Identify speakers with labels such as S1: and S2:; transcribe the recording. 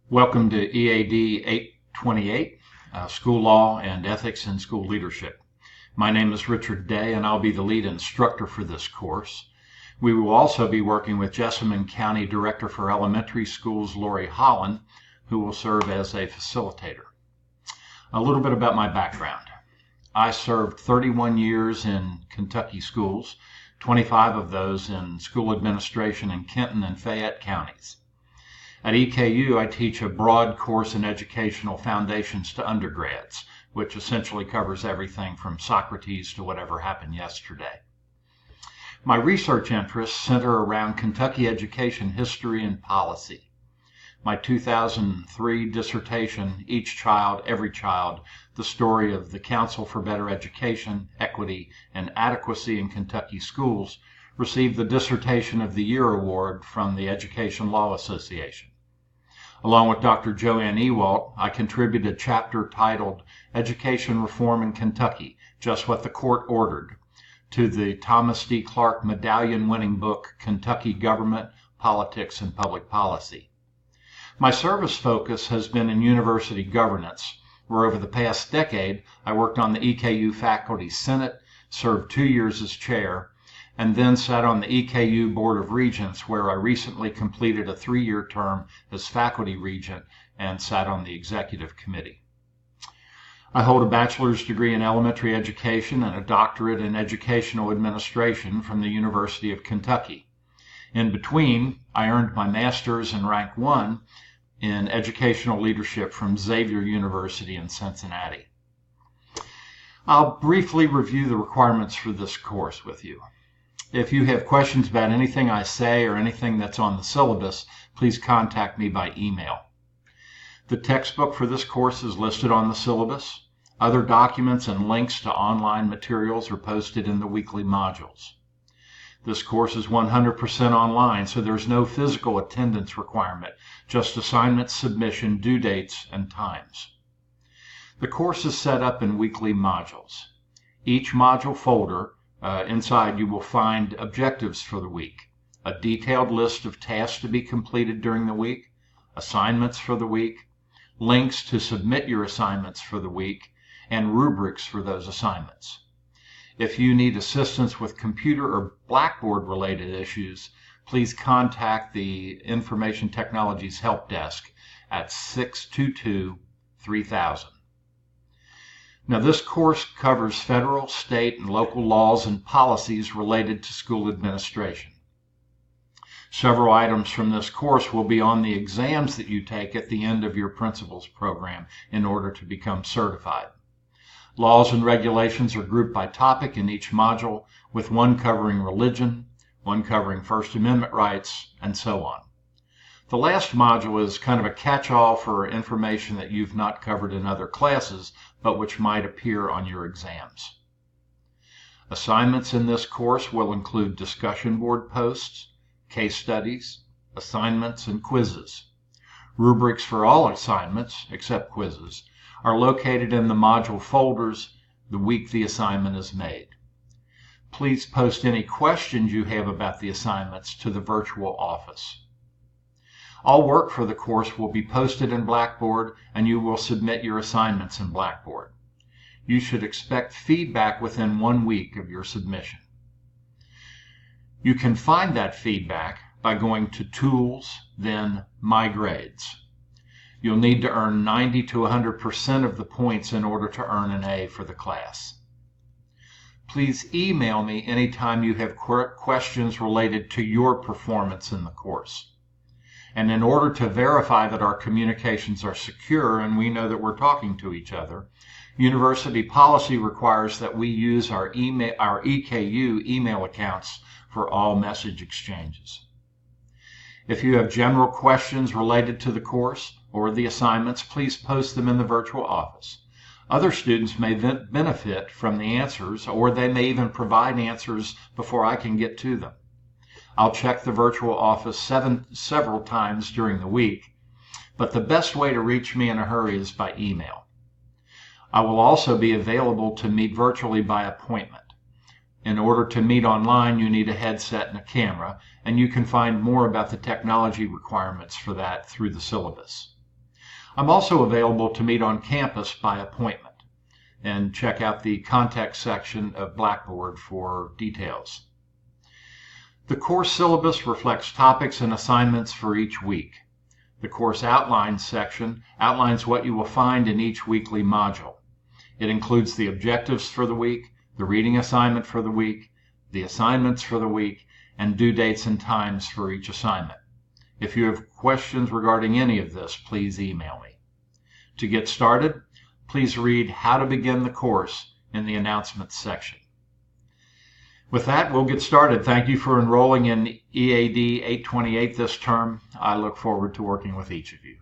S1: Welcome to EAD 828, School Law and Ethics in School Leadership. My name is Richard Day, and I'll be the lead instructor for this course. We will also be working with Jessamine County Director for Elementary Schools, Lori Holland, who will serve as a facilitator. A little bit about my background. I served 31 years in Kentucky schools, 25 of those in school administration in Kenton and Fayette counties. At EKU, I teach a broad course in educational foundations to undergrads, which essentially covers everything from Socrates to whatever happened yesterday. My research interests center around Kentucky education history and policy. My 2003 dissertation, Each Child, Every Child, the story of the Council for Better Education, Equity, and Adequacy in Kentucky Schools, received the Dissertation of the Year award from the Education Law Association. Along with Dr. Joanne Ewalt, I contributed a chapter titled Education Reform in Kentucky, Just What the Court Ordered, to the Thomas D. Clark medallion-winning book, Kentucky Government, Politics, and Public Policy. My service focus has been in university governance, where over the past decade I worked on the EKU Faculty Senate, served 2 years as chair, and then sat on the EKU Board of Regents, where I recently completed a 3-year term as faculty regent and sat on the executive committee. I hold a bachelor's degree in elementary education and a doctorate in educational administration from the University of Kentucky. In between, I earned my master's in rank 1 in educational leadership from Xavier University in Cincinnati. I'll briefly review the requirements for this course with you. If you have questions about anything I say or anything that's on the syllabus, please contact me by email. The textbook for this course is listed on the syllabus. Other documents and links to online materials are posted in the weekly modules. This course is 100% online, so there's no physical attendance requirement, just assignment submission, due dates, and times. The course is set up in weekly modules. Each module folder, inside you will find objectives for the week, a detailed list of tasks to be completed during the week, assignments for the week, links to submit your assignments for the week, and rubrics for those assignments. If you need assistance with computer or Blackboard related issues, please contact the Information Technologies Help Desk at 622-3000. Now, this course covers federal, state, and local laws and policies related to school administration. Several items from this course will be on the exams that you take at the end of your principal's program in order to become certified. Laws and regulations are grouped by topic in each module, with one covering religion, one covering First Amendment rights, and so on. The last module is kind of a catch-all for information that you've not covered in other classes, but which might appear on your exams. Assignments in this course will include discussion board posts, case studies, assignments, and quizzes. Rubrics for all assignments, except quizzes, are located in the module folders the week the assignment is made. Please post any questions you have about the assignments to the virtual office. All work for the course will be posted in Blackboard, and you will submit your assignments in Blackboard. You should expect feedback within 1 week of your submission. You can find that feedback by going to Tools, then My Grades. You'll need to earn 90 to 100% of the points in order to earn an A for the class. Please email me anytime you have questions related to your performance in the course. And in order to verify that our communications are secure and we know that we're talking to each other, university policy requires that we use our EKU email accounts for all message exchanges. If you have general questions related to the course or the assignments, please post them in the virtual office. Other students may benefit from the answers, or they may even provide answers before I can get to them. I'll check the virtual office several times during the week, but the best way to reach me in a hurry is by email. I will also be available to meet virtually by appointment. In order to meet online, you need a headset and a camera, and you can find more about the technology requirements for that through the syllabus. I'm also available to meet on campus by appointment, and check out the contact section of Blackboard for details. The course syllabus reflects topics and assignments for each week. The course outlines section outlines what you will find in each weekly module. It includes the objectives for the week, the reading assignment for the week, the assignments for the week, and due dates and times for each assignment. If you have questions regarding any of this, please email me. To get started, please read How to Begin the Course in the announcements section. With that, we'll get started. Thank you for enrolling in EAD 828 this term. I look forward to working with each of you.